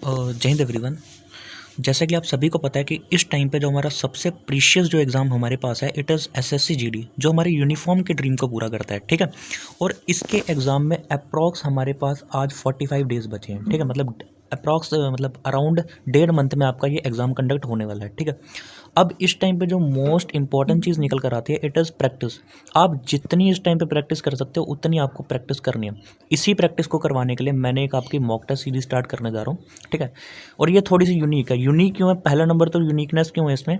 जय हिंद एवरीवन। जैसा कि आप सभी को पता है कि इस टाइम पे जो हमारा सबसे प्रीशियस जो एग्ज़ाम हमारे पास है इट इज़ एसएससी जीडी, जो हमारे यूनिफॉर्म के ड्रीम को पूरा करता है। ठीक है। और इसके एग्ज़ाम में अप्रॉक्स हमारे पास आज 45 डेज़ बचे हैं। ठीक है, मतलब अप्रॉक्स मतलब अराउंड 1.5 मंथ में आपका ये एग्ज़ाम कंडक्ट होने वाला है। ठीक है। अब इस टाइम पे जो मोस्ट इंपॉर्टेंट चीज़ निकल कर आती है इट इज़ प्रैक्टिस। आप जितनी इस टाइम पे प्रैक्टिस कर सकते हो उतनी आपको प्रैक्टिस करनी है। इसी प्रैक्टिस को करवाने के लिए मैंने एक आपकी मॉक टेस्ट सीरीज स्टार्ट करने जा रहा हूँ। ठीक है। और ये थोड़ी सी यूनिक है। यूनिक क्यों है? पहला नंबर तो यूनिकनेस क्यों है इसमें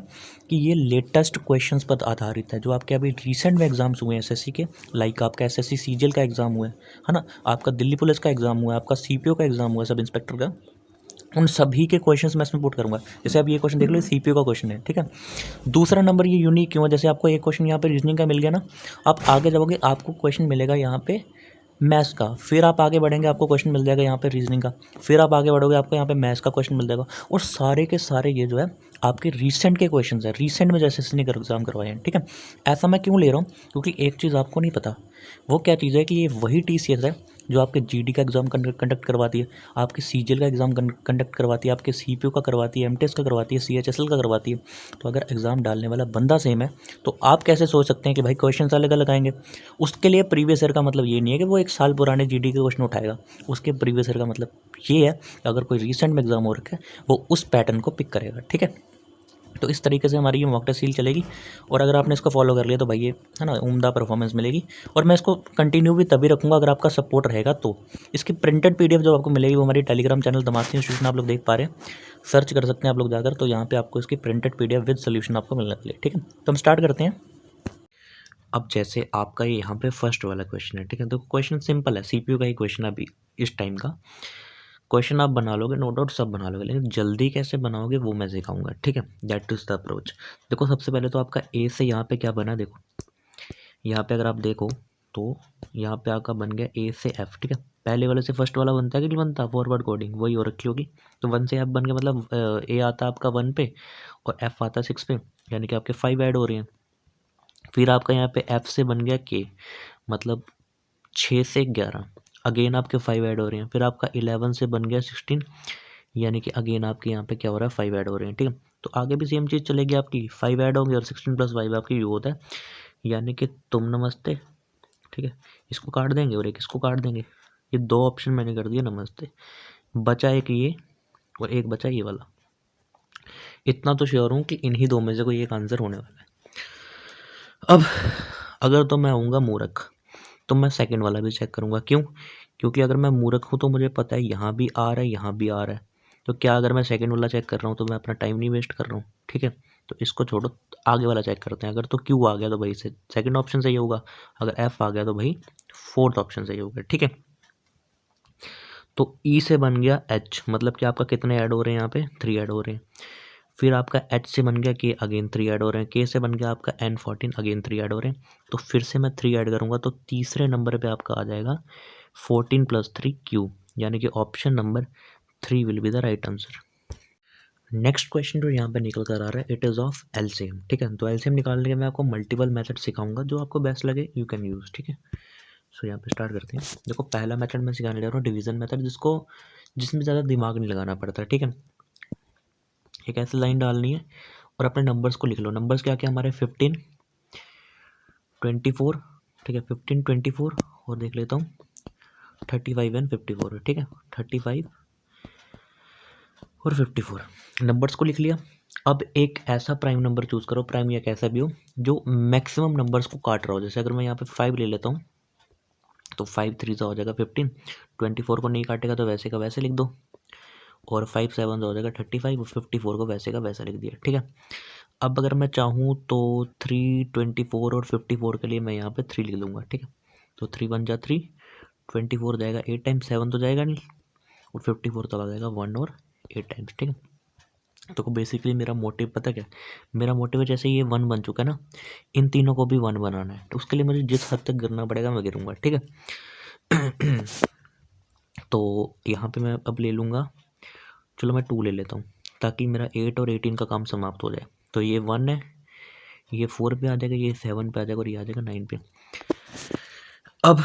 कि ये लेटेस्ट क्वेश्चंस पर आधारित है, जो आपके अभी रिसेंट में एग्जाम्स हुए हैं एसएससी के। लाइक आपका एसएससी सीजीएल का एग्ज़ाम हुआ है ना, आपका दिल्ली पुलिस का एग्ज़ाम हुआ है, आपका सीपीओ का एग्ज़ाम हुआ है, सब इंस्पेक्टर का। उन सभी के क्वेश्चंस मैं इसमें पुट करूंगा। जैसे अब ये क्वेश्चन देख लो, सीपीओ का क्वेश्चन है। ठीक है। दूसरा नंबर ये यूनिक क्यों है? जैसे आपको एक क्वेश्चन यहाँ पे रीजनिंग का मिल गया ना, आप आगे जाओगे आपको क्वेश्चन मिलेगा यहाँ पे मैथ्स का, फिर आप आगे बढ़ेंगे आपको क्वेश्चन मिल जाएगा यहाँ पे रीजनिंग का, फिर आप आगे बढ़ोगे आपको यहाँ पे मैथ्स का क्वेश्चन मिल जाएगा। और सारे के सारे ये जो है आपके रीसेंट के क्वेश्चन है, रीसेंट में जैसे इसने एग्जाम करवाए हैं। ठीक है। ऐसा मैं क्यों ले रहा हूँ? क्योंकि एक चीज़ आपको नहीं पता, वो क्या चीज़ है कि ये वही टीसीएस है जो आपके जीडी का एग्ज़ाम कंडक्ट करवाती है, आपके सीजीएल का एग्ज़ाम कंडक्ट करवाती है, आपके सीपीओ का करवाती है, एमटीएस का करवाती है, सीएचएसएल का करवाती है। तो अगर एग्ज़ाम डालने वाला बंदा सेम है तो आप कैसे सोच सकते हैं कि भाई क्वेश्चन अलग अलग आएंगे? उसके लिए प्रीवियस ईयर का मतलब ये नहीं है कि वो 1 साल पुराने जीडी के क्वेश्चन उठाएगा। उसके प्रीवियस ईयर का मतलब ये है अगर कोई रिसेंट में एग्ज़ाम हो रखा है वो उस पैटर्न को पिक करेगा। ठीक है। तो इस तरीके से हमारी ये मॉक टेस्ट सीरीज चलेगी। और अगर आपने इसको फॉलो कर लिया तो भाई ये है ना उम्दा परफॉर्मेंस मिलेगी। और मैं इसको कंटिन्यू भी तभी रखूँगा अगर आपका सपोर्ट रहेगा तो। इसकी प्रिंटेड पीडीएफ जो आपको मिलेगी वो हमारी टेलीग्राम चैनल दमासी इंस्टीट्यूशन आप लोग देख पा रहे हैं, सर्च कर सकते हैं आप लोग जाकर, तो यहाँ पे आपको इसकी प्रिंटेड पीडीएफ विद सोल्यूशन आपको मिलने वाली है। ठीक है। तो हम स्टार्ट करते हैं। अब जैसे आपका ये यहाँ पे फर्स्ट वाला क्वेश्चन है। ठीक है। तो क्वेश्चन सिंपल है, सीपीयू का ही क्वेश्चन अभी इस टाइम का क्वेश्चन आप बना लोगे, नो डाउट सब बना लोगे, लेकिन जल्दी कैसे बनाओगे वो मैं सिखाऊंगा। ठीक है। That is the approach. देखो सबसे पहले तो आपका ए से यहाँ पे क्या बना, देखो यहाँ पे अगर आप देखो तो यहाँ पे आपका बन गया ए से एफ। ठीक है। पहले वाले से फर्स्ट वाला बनता है कि नहीं बनता? फॉरवर्ड कोडिंग वही हो रखी होगी। तो 1 से एफ बन गया, मतलब ए आता है आपका 1 पे और एफ आता है 6 पे, यानी कि आपके 5 ऐड हो रहे हैं। फिर आपका यहाँ पे एफ से बन गया के, मतलब 6 से 11, अगेन आपके 5 ऐड हो रहे हैं। फिर आपका 11 से बन गया 16, यानी कि अगेन आपके यहाँ पे क्या हो रहा है, 5 ऐड हो रहे हैं। ठीक है। तो आगे भी सेम चीज़ चलेगी आपकी, 5 ऐड होंगे और 16 + 5 आपकी यू होता है, यानी कि तुम नमस्ते। ठीक है। इसको काट देंगे और एक इसको काट देंगे, ये 2 ऑप्शन मैंने कर दिया नमस्ते। बचा एक ये और एक बचा ये वाला। इतना तो श्योर हूँ कि इन्हीं 2 में से कोई एक आंसर होने वाला है। अब अगर तो मैं आऊँगा मूर्ख तो मैं सेकंड वाला भी चेक करूँगा। क्यों? क्योंकि अगर मैं मूर्ख हूँ तो मुझे पता है यहाँ भी आ रहा है यहाँ भी आ रहा है, तो क्या अगर मैं सेकंड वाला चेक कर रहा हूँ तो मैं अपना टाइम नहीं वेस्ट कर रहा हूँ। ठीक है। तो इसको छोड़ो, आगे वाला चेक करते हैं। अगर तो क्यू आ गया तो भाई से सेकंड ऑप्शन सही होगा, अगर एफ आ गया तो भाई फोर्थ ऑप्शन सही होगा। ठीक है। तो ई से बन गया एच, मतलब कि आपका कितने ऐड हो रहे हैं यहाँ पे? 3 ऐड हो रहे हैं। फिर आपका एच से बन गया के, अगेन 3 ऐड हो रहे हैं। के से बन गया आपका N14, अगेन 3 ऐड हो रहे हैं। तो फिर से मैं 3 ऐड करूँगा तो तीसरे नंबर पे आपका आ जाएगा 14 + 3 क्यू, यानी कि option number 3 will be the right answer. Next question जो यहाँ पे निकल कर आ रहा है इट इज़ ऑफ एलसीएम। ठीक है। तो एलसीएम निकालने के मैं आपको मल्टीपल मेथड सिखाऊंगा, जो आपको बेस्ट लगे यू कैन यूज़। ठीक है। सो यहाँ पे स्टार्ट करते हैं। देखो पहला मेथड मैं सिखाने जा रहा हूँ डिवीज़न मेथड, जिसमें ज़्यादा दिमाग नहीं लगाना पड़ता। ठीक है। एक ऐसी लाइन डालनी है और अपने नंबर्स को लिख लो। नंबर्स क्या क्या हमारे 15, 24। ठीक है। 15, 24 और देख लेता हूँ 35 एंड 54। ठीक है। 35 और 54 नंबर्स को लिख लिया। अब एक ऐसा प्राइम नंबर चूज़ करो, प्राइम या कैसा भी हो, जो मैक्सिमम नंबर्स को काट रहा हो। जैसे अगर मैं यहाँ पे 5 ले लेता हूँ तो 5 3 हो जाएगा 15, 24 को नहीं काटेगा तो वैसे का वैसे लिख दो, और 5 7 हो जाएगा 35 और 54 को वैसे का वैसा लिख दिया। ठीक है। अब अगर मैं चाहूँ तो 3, 24 और 54 के लिए मैं यहाँ पे 3 लिख दूँगा। ठीक है। तो 3 × 1 = 3, 24 जाएगा 8 टाइम्स, 7 तो जाएगा नहीं, और 54 तब आ जाएगा 1 और 8 टाइम्स। ठीक है। तो बेसिकली मेरा मोटिव पता क्या है? मेरा मोटिव है जैसे ये 1 बन चुका है ना, इन तीनों को भी 1 बनाना है। तो उसके लिए मुझे जिस हद तक गिरना पड़ेगा मैं गिरूँगा। ठीक है। तो यहाँ पे मैं अब ले लूँगा, चलो मैं 2 ले लेता हूँ ताकि मेरा 8 और 18 का काम समाप्त हो जाए। तो ये 1 है, ये 4 पे आ जाएगा, ये 7 पे आ जाएगा और ये आ जाएगा 9 पे। अब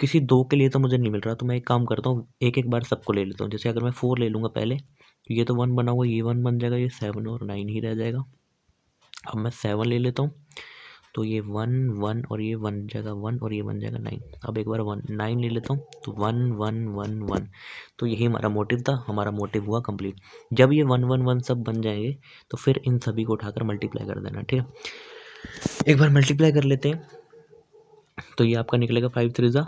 किसी दो के लिए तो मुझे नहीं मिल रहा, तो मैं एक काम करता हूँ, एक एक बार सबको ले लेता हूँ। जैसे अगर मैं 4 ले लूँगा पहले, तो ये तो 1 बना हुआ, ये 1 बन जाएगा, ये 7 और 9 ही रह जाएगा। अब मैं 7 ले लेता हूँ, तो ये 1 1 और ये बन जाएगा 1 और ये बन जाएगा 9। अब एक बार 9 ले लेता हूँ, तो 1 1 1 1। तो यही हमारा मोटिव था, हमारा मोटिव हुआ कंप्लीट। जब ये 1 1 1 सब बन जाएंगे, तो फिर इन सभी को उठाकर मल्टीप्लाई कर देना, ठीक है। एक बार मल्टीप्लाई कर लेते हैं, तो ये आपका निकलेगा 5 3 ज़ा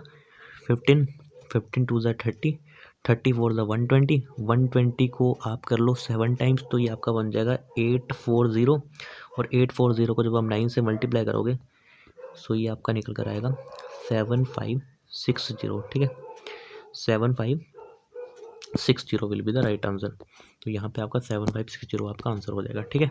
15, 15 2 ज़ा 30, 30 4 ज़ा 120, 120 को आप कर लो 7 टाइम्स, तो ये आपका बन जाएगा 840। और 840 को जब आप 9 से मल्टीप्लाई करोगे, सो ये आपका निकल कर आएगा 7560, ठीक है। 7560 will be the right answer. तो यहाँ पे आपका 7560 आपका आंसर हो जाएगा, ठीक है।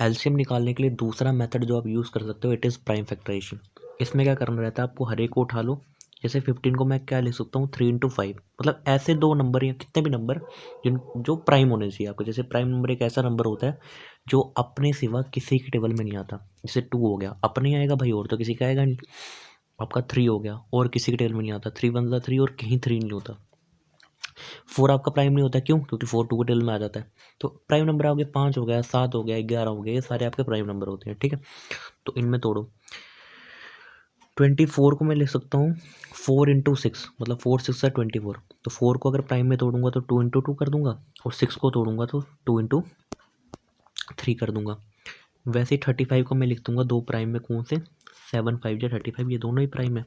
एलसीएम निकालने के लिए दूसरा मेथड जो आप यूज़ कर सकते हो, इट इज़ प्राइम फैक्टराइजेशन। इसमें क्या करना रहता है आपको, हर एक को उठा लो। जैसे 15 को मैं क्या लिख सकता हूँ, 3 × 5, मतलब ऐसे दो नंबर या कितने भी नंबर जो प्राइम होने चाहिए आपको। जैसे प्राइम नंबर एक ऐसा नंबर होता है जो अपने सिवा किसी के टेबल में नहीं आता। जैसे 2 हो गया, अपने आएगा भाई, और तो किसी का आएगा नहीं। आपका 3 हो गया, और किसी के टेबल में नहीं आता। 3 1 ज़ा 3, और कहीं 3 नहीं होता। 4 आपका प्राइम नहीं होता, क्यों? क्योंकि 4 2 के टेबल में आ जाता है। तो प्राइम नंबर आओगे, 5 हो गया, 7 हो गया, 11 हो गया, ये सारे आपके प्राइम नंबर होते हैं, ठीक है। तो इनमें तोड़ो, 24 को मैं लिख सकता हूँ 4 × 6, मतलब 4 6 ज़ा 24। तो 4 को अगर प्राइम में तोड़ूंगा तो 2 × 2 कर दूंगा, और 6 को तोड़ूंगा तो 2 × 3 कर दूंगा। वैसे ही 35 को मैं लिख दूंगा दो प्राइम में, कौन से? 7 5 × 35, ये दोनों ही प्राइम है।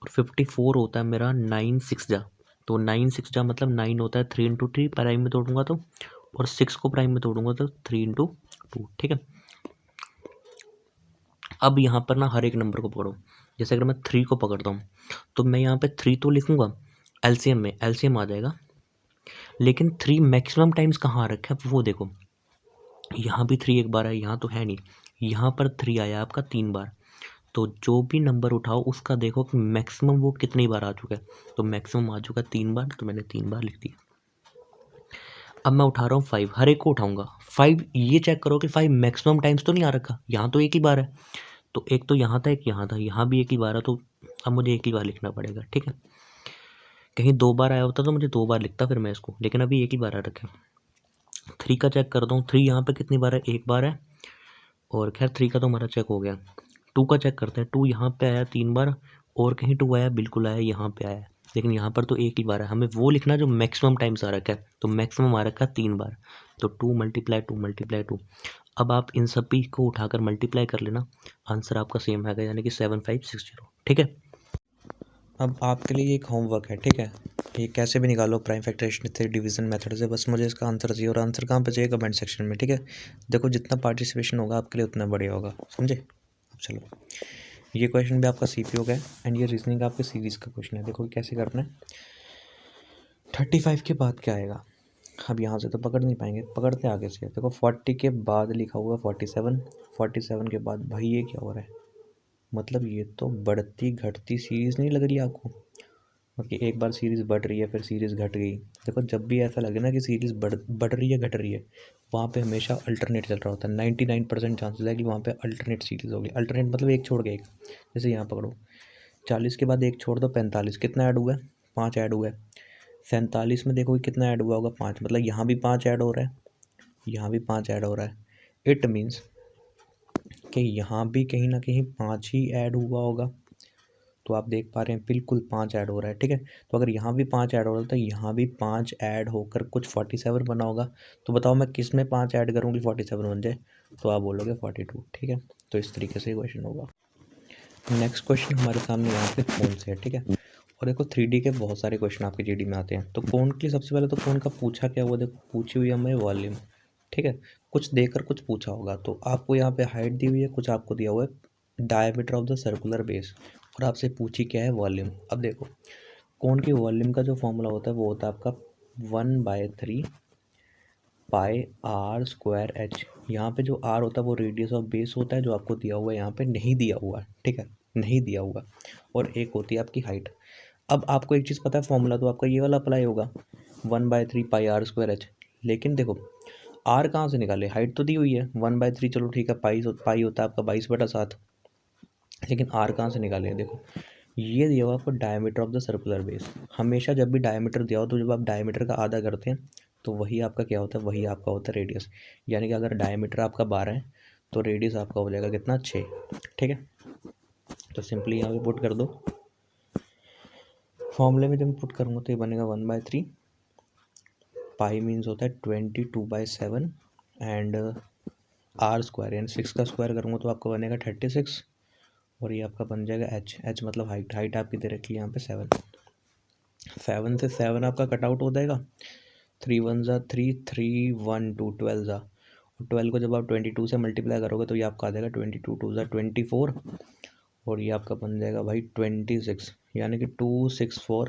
और 54 होता है मेरा 9 6 जा, तो 9 6 जा मतलब 9 होता है 3 × 3 प्राइम में तोड़ूंगा तो, और 6 को प्राइम में तोड़ूंगा तो 3 × 2, ठीक है। अब यहाँ पर ना हर एक नंबर को पकड़ो। जैसे अगर मैं 3 को पकड़ता हूँ, तो मैं यहाँ पे 3 तो लिखूंगा, एलसीएम में एलसीएम आ जाएगा, लेकिन 3 मैक्सिमम टाइम्स कहाँ रखा है वो देखो। यहाँ भी 3 एक बार है, यहाँ तो है नहीं, यहाँ पर 3 आया आपका 3 बार। तो जो भी नंबर उठाओ उसका देखो कि मैक्सिमम वो कितनी बार आ चुका है। तो मैक्सिमम आ चुका है 3 बार, तो मैंने 3 बार लिख दिया। अब मैं उठा रहा हूँ 5, हर एक को उठाऊंगा 5। ये चेक करो कि 5 मैक्सिमम टाइम्स तो नहीं आ रखा, यहाँ तो एक ही बार है। तो एक तो यहाँ था, एक यहाँ था, यहाँ भी एक ही बार है, तो अब मुझे एक ही बार लिखना पड़ेगा, ठीक है। कहीं 2 बार आया होता तो मुझे 2 बार लिखता फिर मैं इसको, लेकिन अभी एक ही बार आ रखा है। 3 का चेक करता हूँ, 3 यहाँ पे कितनी बार है, एक बार है। और खैर 3 का तो हमारा चेक हो गया। 2 का चेक करते हैं, 2 यहाँ पे आया 3 बार, और कहीं 2 आया, बिल्कुल आया, यहाँ पे आया, लेकिन यहाँ पर तो एक ही बार है। हमें वो लिखना जो मैक्सिमम टाइम्स आ रखा है, तो मैक्सिमम आ रखा है 3 बार। तो 2 × 2 × 2। अब आप इन सभी को उठाकर मल्टीप्लाई कर लेना, आंसर आपका सेम आएगा, यानी कि 7560, ठीक है। अब आपके लिए एक होमवर्क है, ठीक है। ये कैसे भी निकालो prime factorisation three division method से, बस मुझे इसका आंसर चाहिए, और आंसर कहाँ पे चाहिए? कमेंट सेक्शन में, ठीक है। देखो जितना पार्टिसिपेशन होगा आपके लिए उतना बढ़िया होगा, समझे। अब चलो, ये क्वेश्चन भी आपका सीपीओ का है, एंड ये रीजनिंग आपके सीरीज़ का क्वेश्चन है। देखो कैसे करना है। 35 के बाद क्या आएगा? अब यहाँ से तो पकड़ नहीं पाएंगे, पकड़ते आगे से। देखो 40 के बाद लिखा हुआ 47, 47 के बाद भाई ये क्या हो रहा है? मतलब ये तो बढ़ती घटती सीरीज़ नहीं लग रही आपको? मतलब एक बार सीरीज़ बढ़ रही है, फिर सीरीज़ घट गई। देखो जब भी ऐसा लगे ना कि सीरीज़ बढ़ रही है, घट रही है, वहाँ पे हमेशा अल्टरनेट चल रहा होता है। 99% चांसेस है कि वहाँ पे अल्टरनेट सीरीज़ होगी। अल्टरनेट मतलब एक छोड़ के एक। जैसे यहाँ पकड़ो, 40 के बाद एक छोड़ दो, 45, कितना ऐड हुआ है? 5 ऐड हुआ है। 47 में देखो कितना ऐड हुआ होगा? 5, मतलब यहाँ भी 5 ऐड हो रहा है, यहाँ भी 5 ऐड हो रहा है। इट मीन्स कि यहाँ भी कहीं ना कहीं 5 ही ऐड हुआ होगा। तो आप देख पा रहे हैं बिल्कुल 5 ऐड हो रहा है, ठीक है। तो अगर यहाँ भी 5 ऐड हो रहा है, तो यहाँ भी 5 ऐड होकर कुछ 47 बना होगा। तो बताओ मैं किस में 5 ऐड करूँगी 47 बन जाए? तो आप बोलोगे 42, ठीक है। तो इस तरीके से क्वेश्चन होगा। नेक्स्ट क्वेश्चन हमारे सामने यहाँ पे कौन से है, ठीक है। और देखो 3D के बहुत सारे क्वेश्चन आपके जीडी में आते हैं। तो कौन के लिए सबसे पहले तो कौन का पूछा क्या हुआ, देखो पूछी हुई हमें वॉल्यूम, ठीक है। कुछ देकर कुछ पूछा होगा, तो आपको यहाँ पे हाइट दी हुई है, कुछ आपको दिया हुआ है diameter of the circular base, और आपसे पूछी क्या है? वॉल्यूम। अब देखो कौन की वॉल्यूम का जो फॉर्मूला होता है वो होता है आपका 1/3 पाई आर स्क्वायर एच। यहाँ पे जो आर होता है वो रेडियस ऑफ बेस होता है, जो आपको दिया हुआ है, यहाँ पे नहीं दिया हुआ है, ठीक है, नहीं दिया हुआ। और एक होती है आपकी हाइट। अब आपको एक चीज़ पता है, फॉर्मूला तो आपका ये वाला अप्लाई होगा, 1/3 पाई आर स्क्वायर एच। लेकिन देखो आर कहाँ से निकाले? हाइट तो दी हुई है 1/3, चलो ठीक है, पाई होता है आपका 22/7। लेकिन आर कहाँ से निकालेंगे? देखो ये दिया हुआ आपको diameter of the circular base. हमेशा जब भी डायमीटर दिया हो तो जब आप डायमीटर का आधा करते हैं तो वही आपका क्या होता है, वही आपका होता है रेडियस। यानी कि अगर डायमीटर आपका 12 है तो रेडियस आपका हो जाएगा कितना, 6। ठीक है, तो सिंपली यहाँ पे पुट कर दो। फॉर्मूले में जब मैं पुट करूँगा तो ये बनेगा 1/3। पाई मीन्स होता है 22/7 एंड आर स्क्वायर यानी 6 का स्क्वायर करूँगा तो आपका बनेगा 36 और ये आपका बन जाएगा एच मतलब हाइट आपकी दे रखी है यहाँ पे 7 से 7 आपका कट आउट हो जाएगा। 3 1 ज़ा 3, 3 1 2 12 ज़ा, और 12 को जब आप 22 से मल्टीप्लाई करोगे तो ये आपका आ जाएगा 22 2 ज़ा 24 और ये आपका बन जाएगा भाई 26, यानी कि 264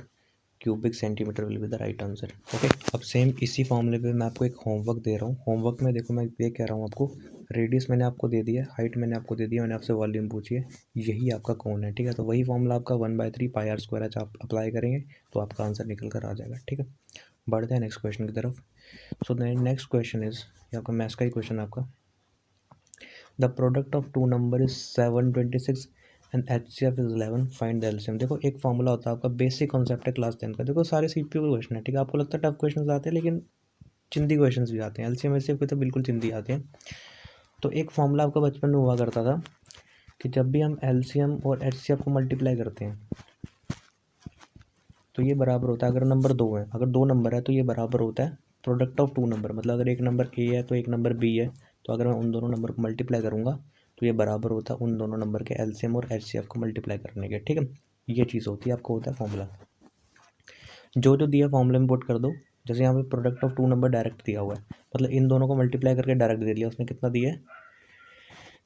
cubic centimetre will be the right answer. Okay, अब सेम इसी फॉर्मूले पे मैं आपको एक होमवर्क दे रहा हूँ। होमवर्क में देखो मैं ये कह रहा हूँ आपको, रेडियस मैंने आपको दे दिया, हाइट मैंने आपको दे दिया, मैंने आपसे वॉल्यूम पूछी है, यही आपका कोण है। ठीक है, तो वही फॉर्मूला आपका 1/3 पाई आर स्क्वायर एच आप अप्लाई करेंगे तो आपका आंसर निकल कर आ जाएगा। ठीक है, बढ़ते हैं नेक्स्ट क्वेश्चन की तरफ। सो नेक्स्ट क्वेश्चन इज, ये आपका मैथ्स का ही क्वेश्चन है आपका। The product of two number is 726 and HCF is 11, find the LCM. देखो एक फॉर्मूला होता है आपका, बेसिक कॉन्सेप्ट है क्लास 10 का। देखो सारे सीपीयू के क्वेश्चन है, ठीक है, आपको लगता है टफ क्वेश्चन आते हैं लेकिन चिंदी क्वेश्चन भी आते हैं, एलसीएम एचसीएफ के तो बिल्कुल चिंदी आते हैं। तो एक फॉर्मूला आपका बचपन में हुआ करता था कि जब भी हम एलसीएम और एचसीएफ को मल्टीप्लाई करते हैं तो ये बराबर होता है, अगर नंबर 2 है, अगर 2 नंबर है तो ये बराबर होता है प्रोडक्ट ऑफ 2 नंबर। मतलब अगर एक नंबर ए है तो एक नंबर बी है, तो अगर मैं उन दोनों नंबर को मल्टीप्लाई करूँगा तो ये बराबर होता है उन दोनों नंबर के एलसीएम और एचसीएफ को मल्टीप्लाई करने के। ठीक है, ये चीज़ होती है, आपको होता है फॉर्मूला। जो जो दिया फॉर्मूले में पुट कर दो। जैसे यहाँ पे प्रोडक्ट ऑफ 2 नंबर डायरेक्ट दिया हुआ है, मतलब इन दोनों को मल्टीप्लाई करके डायरेक्ट दे दिया, उसने कितना दिया है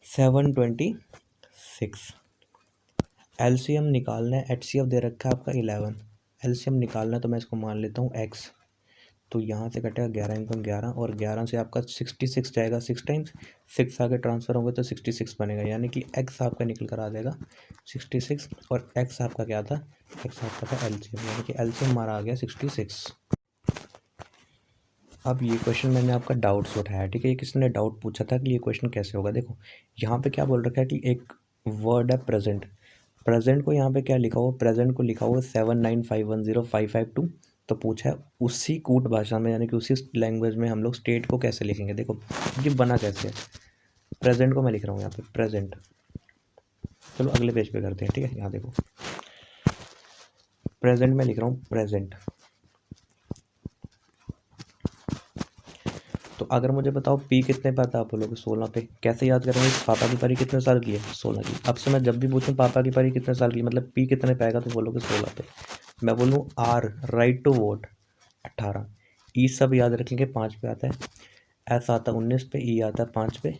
726। एलसीएम निकालना है, एचसीएफ दे रखा है आपका 11। एलसीएम निकालना है तो मैं इसको मान लेता हूँ x, तो यहाँ से कटेगा 11 इनकम 11 और 11 से आपका 66 जाएगा 6 टाइम्स, 6 आगे ट्रांसफ़र होंगे तो 66 बनेगा, यानी कि x आपका निकल कर आ जाएगा 66 और x आपका क्या था, x आपका था एलसीएम, यानी कि एलसीएम हमारा आ गया 66। अब ये क्वेश्चन मैंने आपका डाउट से उठाया, ठीक है, ये किसी ने डाउट पूछा था कि ये क्वेश्चन कैसे होगा। देखो यहाँ पे क्या बोल रखा है कि एक वर्ड है प्रेजेंट, प्रेजेंट को यहाँ पे क्या लिखा हुआ, प्रेजेंट को लिखा हुआ 79510552। तो पूछा है उसी कूट भाषा में, यानी कि उसी लैंग्वेज में हम लोग स्टेट को कैसे लिखेंगे। देखो ये बना कैसे है, प्रेजेंट को मैं लिख रहा हूँ यहाँ पे प्रेजेंट। चलो अगले पेज पे करते हैं। ठीक है, यहाँ देखो प्रेजेंट में लिख रहा हूँ प्रेजेंट। तो अगर मुझे बताओ पी कितने पे आता है, आप बोलोगे 16 पे। कैसे याद करेंगे, पापा की परी कितने साल की है, 16 की। अब से मैं जब भी पूछूं पापा की परी कितने साल की, मतलब पी कितने पे आएगा, तो बोलोगे 16 पे। मैं बोलूँ आर राइट टू वोट 18, ई सब याद रखेंगे 5 पे आता है, एस आता है 19 पे, ई आता है 5 पे,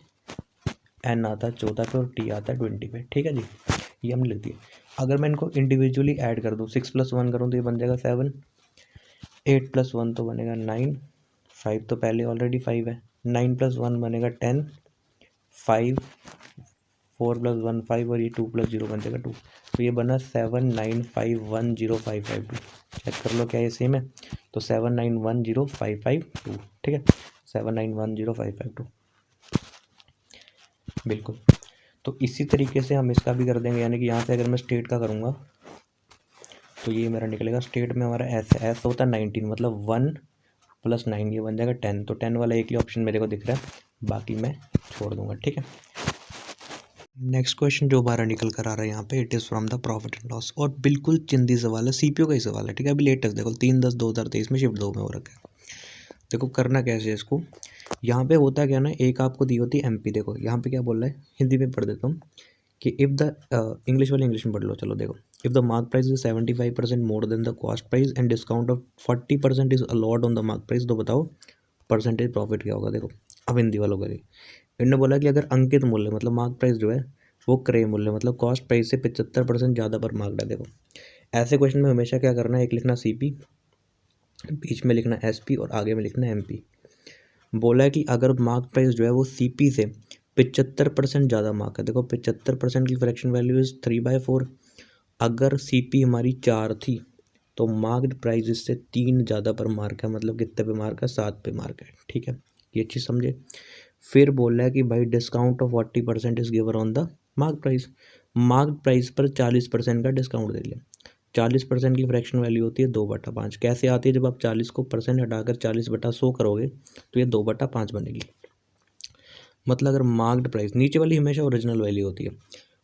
एन आता है 14 पे और टी आता है 20 पे। ठीक है जी, ये हमने लिख दिया। अगर मैं इनको इंडिविजुअली ऐड कर दूँ, 6 + 1 करूँ तो ये बन जाएगा 7, 8 + 1 तो बनेगा 9, 5 तो पहले ऑलरेडी 5 है, 9 + 1 बनेगा 10, 5, 4 + 1 5 और ये 2 + 0 बन जाएगा 2। तो ये बना 7910552। चेक कर लो क्या ये सेम है, तो 7910552। ठीक है, 7910552 बिल्कुल। तो इसी तरीके से हम इसका भी कर देंगे, यानी कि यहाँ से अगर मैं स्टेट का करूँगा तो ये मेरा निकलेगा, स्टेट में हमारा एस होता है 19, मतलब 1 + 9 ये बन जाएगा 10। तो 10 वाला एक ही ऑप्शन मेरे को दिख रहा है, बाकी मैं छोड़ दूंगा। ठीक है, नेक्स्ट क्वेश्चन जो हमारा निकल कर आ रहा है यहाँ पे, it is from the profit and loss, और बिल्कुल चिंदी सवाल है, सीपीयू का ही सवाल है। ठीक है, अभी लेटेस्ट देखो 3/10/2023 में शिफ्ट 2 में हो रखा है। देखो करना कैसे है इसको, यहाँ पे होता क्या ना, एक आपको दी होती है एमपी। देखो यहाँ पे क्या बोल रहा है, हिंदी में पढ़ देता हूँ कि इफ़ द इंग्लिश वाले इंग्लिश में पढ़ लो। चलो देखो, if the mark price is 75% more than the cost price and discount of 40% is a lot on the mark price, तो बताओ परसेंटेज प्रॉफिट क्या होगा। देखो अब हिंदी वालों का इन्होंने बोला कि अगर अंकित मूल्य मतलब मार्क प्राइस जो है वो क्रय मूल्य मतलब कॉस्ट प्राइस से 75% ज़्यादा पर मार्क है। देखो ऐसे क्वेश्चन में हमेशा क्या करना है, एक लिखना सीपी, बीच में लिखना एसपी और आगे में लिखना एमपी। बोला है कि अगर मार्क प्राइस जो है वो सीपी से 75% ज़्यादा मार्क है। देखो 75% की फ्रैक्शन वैल्यू इज़ 3/4। अगर सीपी हमारी 4 थी तो मार्क्ड प्राइस इससे 3 ज़्यादा पर मार्क है, मतलब कितने पे मार्क है, 7 पे मार्क है। ठीक है, ये चीज़ समझे। फिर बोल रहा है कि भाई discount of 40% is given on the mark price. Market price पर 40% का डिस्काउंट दे दिया। 40% की फ्रैक्शन वैल्यू होती है 2/5। कैसे आती है? जब आप 40 को परसेंट हटाकर 40/100 करोगे तो ये 2/5 बनेगी। मतलब अगर मार्केट प्राइस, नीचे वाली हमेशा ओरिजिनल वैल्यू होती है,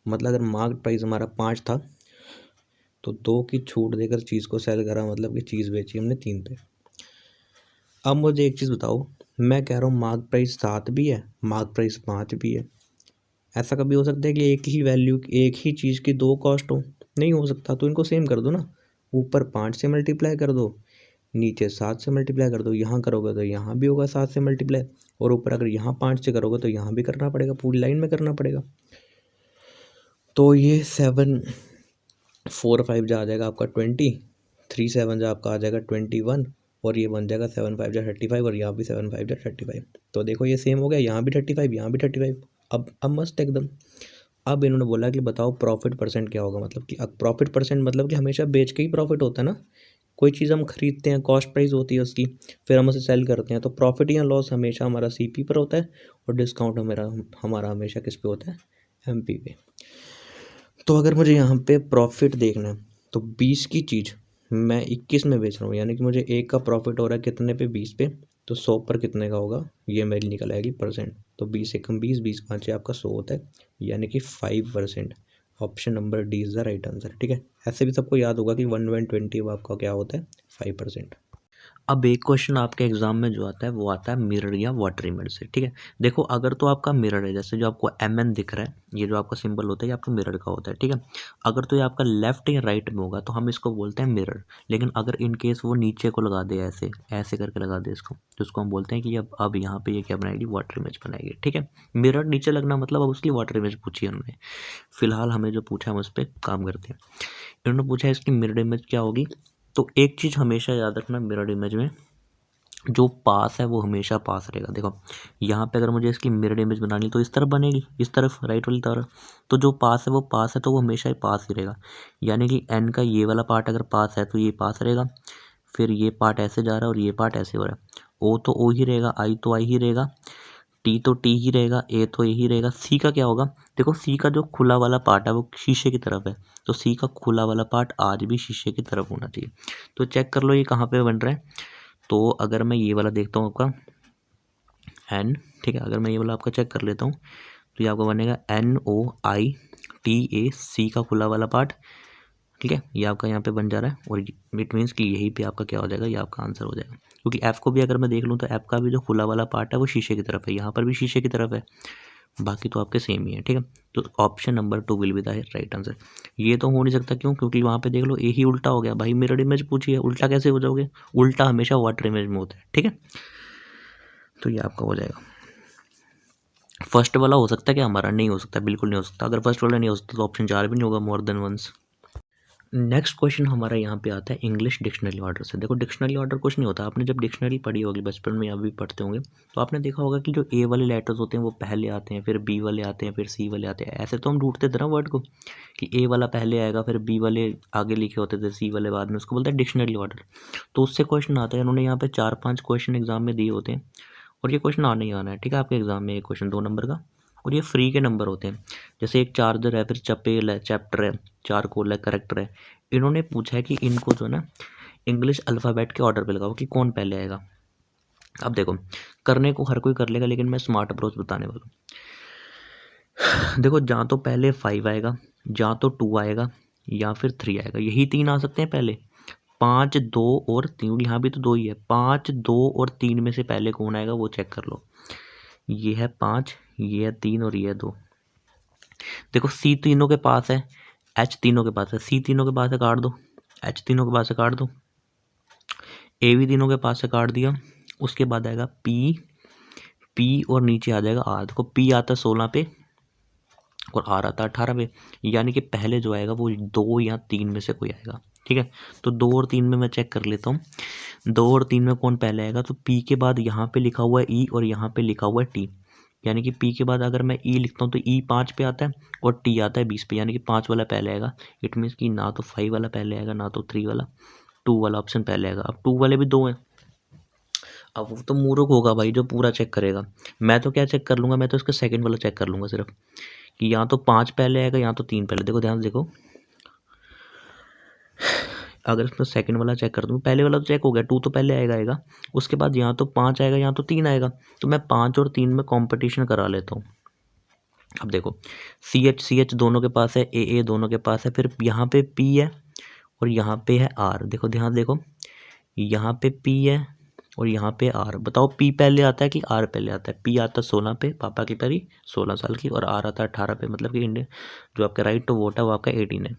मतलब अगर मार्केट प्राइस हमारा 5 था तो 2 की छूट देकर चीज़ को सेल करा, मतलब कि चीज़ बेची हमने 3 पे। अब मुझे एक चीज़ बताओ, मैं कह रहा हूँ मार्केट प्राइस 7 भी है, मार्केट प्राइस 5 भी है। ऐसा कभी हो सकता है कि एक ही वैल्यू, एक ही चीज़ की 2 कॉस्ट हो? नहीं हो सकता। तो इनको सेम कर दो ना, ऊपर 5 से मल्टीप्लाई कर दो, नीचे 7 से मल्टीप्लाई कर दो। यहाँ करोगे तो यहाँ भी होगा 7 से मल्टीप्लाई, और ऊपर अगर यहाँ 5 से करोगे तो यहाँ भी करना पड़ेगा, पूरी लाइन में करना पड़ेगा। तो ये 7 4 5 जा आ जाएगा आपका 20, 3 7 जा आपका आ जाएगा 21, और ये बन जाएगा 7 5 जा 35, और यहाँ भी 7 5 जा 35। तो देखो ये सेम हो गया, यहाँ भी 35, यहाँ भी 35। अब मस्त एकदम। अब इन्होंने बोला कि बताओ प्रॉफिट परसेंट क्या होगा, मतलब कि अब प्रॉफिट परसेंट मतलब कि हमेशा बेच के ही प्रॉफिट होता है ना। कोई चीज़ हम खरीदते हैं, कॉस्ट प्राइस होती है उसकी, फिर हम उसे सेल करते हैं, तो प्रॉफिट या लॉस हमेशा हमारा सीपी पर होता है, और डिस्काउंट हमारा हमेशा किस पे होता है? एमपी पे। तो अगर मुझे यहाँ पे प्रॉफिट देखना है तो 20 की चीज़ मैं 21 में बेच रहा हूँ, यानी कि मुझे एक का प्रॉफिट हो रहा है कितने पे? 20 पे। तो 100 पर कितने का होगा? ये मेरी निकल आएगी परसेंट। तो 20 एकम 20, 20 5 आपका 100 होता है, यानी कि 5%। Option number D is the right answer. ठीक है, ऐसे भी सबको याद होगा कि 1/20 आपका क्या होता है? 5%। अब एक क्वेश्चन आपके एग्जाम में जो आता है वो आता है मिरर या वाटर इमेज से। ठीक है, देखो अगर तो आपका मिरर है, जैसे जो आपको MN दिख रहा है, ये जो आपका सिंबल होता है ये आपका मिरर का होता है। ठीक है, अगर तो ये आपका लेफ्ट या राइट में होगा तो हम इसको बोलते हैं मिरर। लेकिन अगर इन केस वो नीचे को लगा दे, ऐसे ऐसे करके लगा दे इसको, तो उसको हम बोलते हैं कि अब यहाँ पे ये क्या बनाएगी? वाटर इमेज बनाएगी। ठीक है, मिरर नीचे लगना मतलब अब उसकी वाटर इमेज पूछी है उन्होंने। फिलहाल हमें जो पूछा हम उस पर काम करते हैं। इन्होंने पूछा इसकी मिरर इमेज क्या होगी। तो एक चीज़ हमेशा याद रखना, मिरर इमेज में जो पास है वो हमेशा पास रहेगा। देखो यहाँ पे अगर मुझे इसकी मिरर इमेज बनानी तो इस तरफ बनेगी, इस तरफ राइट वाली तरफ। तो जो पास है वो पास है, तो वो हमेशा ही पास ही रहेगा। यानी कि एन का ये वाला पार्ट अगर पास है तो ये पास रहेगा, फिर ये पार्ट ऐसे जा रहा है और ये पार्ट ऐसे हो रहा है। ओ तो ओ ही रहेगा, आई तो आई ही रहेगा, टी तो टी ही रहेगा, ए तो ए ही रहेगा। सी का क्या होगा? देखो सी का जो खुला वाला पार्ट है वो शीशे की तरफ है, तो सी का खुला वाला पार्ट आज भी शीशे की तरफ होना चाहिए। तो चेक कर लो ये कहाँ पे बन रहा है। तो अगर मैं ये वाला देखता हूँ आपका एन, ठीक है, अगर मैं ये वाला आपका चेक कर लेता हूँ तो ये आपका बनेगा NOITA, का खुला वाला पार्ट। ठीक है, ये आपका यहाँ पे बन जा रहा है, और इट मीन्स कि यही पे आपका क्या हो जाएगा? ये आपका आंसर हो जाएगा। क्योंकि एफ़ को भी अगर मैं देख लूँ तो एफ़ का भी जो खुला वाला पार्ट है वो शीशे की तरफ है, यहाँ पर भी शीशे की तरफ है, बाकी तो आपके सेम ही है। ठीक है, तो option number 2 will be the right answer. ये तो हो नहीं सकता, क्यों? क्योंकि वहाँ पे देख लो ए ही उल्टा हो गया भाई, मिरर इमेज पूछी है, उल्टा कैसे हो जाओगे? उल्टा हमेशा वाटर इमेज में होता है। ठीक है, तो ये आपका हो जाएगा। फर्स्ट वाला हो सकता है कि हमारा? नहीं हो सकता, बिल्कुल नहीं हो सकता। अगर फर्स्ट वाला नहीं हो सकता तो ऑप्शन 4 भी नहीं होगा, more than once. Next question हमारा यहाँ पे आता है इंग्लिश डिक्शनरी ऑर्डर से। देखो डिक्शनरी ऑर्डर कुछ नहीं होता, आपने जब डिक्शनरी पढ़ी होगी बचपन में या भी पढ़ते होंगे तो आपने देखा होगा कि जो ए वाले लेटर्स होते हैं वो पहले आते हैं, फिर बी वाले आते हैं, फिर सी वाले आते हैं। ऐसे तो हम ढूंढते थे ना वर्ड को कि ए वाला पहले आएगा, फिर बी वाले आगे लिखे होते थे, सी वाले बाद में, उसको बोलते हैं डिक्शनरी ऑर्डर। तो उससे क्वेश्चन आता है, उन्होंने यहाँ पे 4-5 क्वेश्चन एग्जाम में दिए होते हैं, और ये क्वेश्चन आना ही आना है। ठीक है, आपके एग्जाम में एक क्वेश्चन 2 नंबर का, और ये फ्री के नंबर होते हैं। जैसे एक चार्जर है, फिर चपेल है, चैप्टर है, चारकोल है, करेक्टर है। इन्होंने पूछा है कि इनको जो है ना इंग्लिश अल्फ़ाबेट के ऑर्डर पे लगाओ कि कौन पहले आएगा। अब देखो करने को हर कोई कर लेगा, लेकिन मैं स्मार्ट अप्रोच बताने वाला हूँ। देखो जहाँ तो पहले 5 आएगा, जहाँ तो 2 आएगा, या फिर 3 आएगा, यही 3 आ सकते हैं पहले। 5 2 और 3, यहाँ भी तो 2 ही है। 5 2 और 3 में से पहले कौन आएगा वो चेक कर लो। ये है 5, ये है 3 और ये है 2। देखो सी तीनों के पास है, एच तीनों के पास है, सी तीनों के पास है, काट दो। एच तीनों के पास है, काट दो। ए भी तीनों के पास से काट दिया। उसके बाद आएगा पी और नीचे आ जाएगा आर। देखो पी आता है 16 पे और आर आता है 18 पे, यानी कि पहले जो आएगा वो 2 या 3 में से कोई आएगा। ठीक है, तो 2 और 3 में मैं चेक कर लेता हूँ। 2 और 3 में कौन पहले आएगा? तो पी के बाद यहाँ पे लिखा हुआ है ई और यहाँ पे लिखा हुआ है टी, यानी कि पी के बाद अगर मैं ई लिखता हूँ तो ई 5 पे आता है और टी आता है 20 पे, यानी कि 5 वाला पहले आएगा। इट मीन्स कि ना तो 5 वाला पहले आएगा, ना तो 3 वाला, 2 वाला ऑप्शन पहले आएगा। अब 2 वाले भी 2 हैं। अब वो तो मूर्ख होगा भाई जो पूरा चेक करेगा। मैं तो क्या चेक कर लूँगा, मैं तो इसका सेकंड वाला चेक कर लूँगा सिर्फ, कि या तो 5 पहले आएगा या तो 3 पहले। देखो ध्यान से देखो, अगर इसमें सेकंड वाला चेक कर दूँ, पहले वाला तो चेक हो गया, 2 तो पहले आएगा, उसके बाद या तो 5 आएगा या तो 3 आएगा। तो मैं 5 और 3 में कॉम्पिटिशन करा लेता हूँ। अब देखो CH दोनों के पास है, AA दोनों के पास है, फिर यहाँ पे P है और यहाँ पे है R। देखो ध्यान देखो, यहाँ पे P है और यहाँ पे R। बताओ P पहले आता है कि R पहले आता है? P आता है 16 पे, पापा की परी 16 साल की, और R आता है 18 पे, मतलब कि इंडियन जो आपका राइट टू वोट है वो आपका 18 है।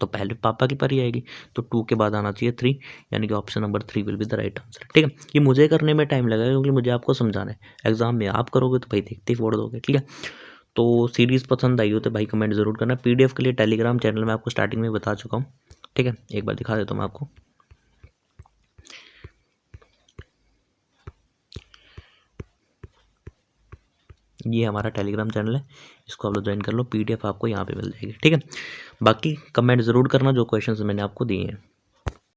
तो पहले पापा की परी आएगी, तो 2 के बाद आना चाहिए 3, यानी कि option number 3 will be the right answer. ठीक है, ये मुझे करने में टाइम लगेगा क्योंकि मुझे आपको समझाना है। एग्जाम में आप करोगे तो भाई देखते ही फोड़ दोगे। ठीक है, तो सीरीज़ पसंद आई हो तो भाई कमेंट ज़रूर करना। PDF के लिए टेलीग्राम चैनल में आपको स्टार्टिंग में बता चुका हूँ। ठीक है, एक बार दिखा देता हूँ मैं आपको। ये हमारा टेलीग्राम चैनल है, इसको आप लोग ज्वाइन कर लो, PDF आपको यहाँ पे मिल जाएगी। ठीक है, बाकी कमेंट ज़रूर करना जो क्वेश्चंस मैंने आपको दिए हैं।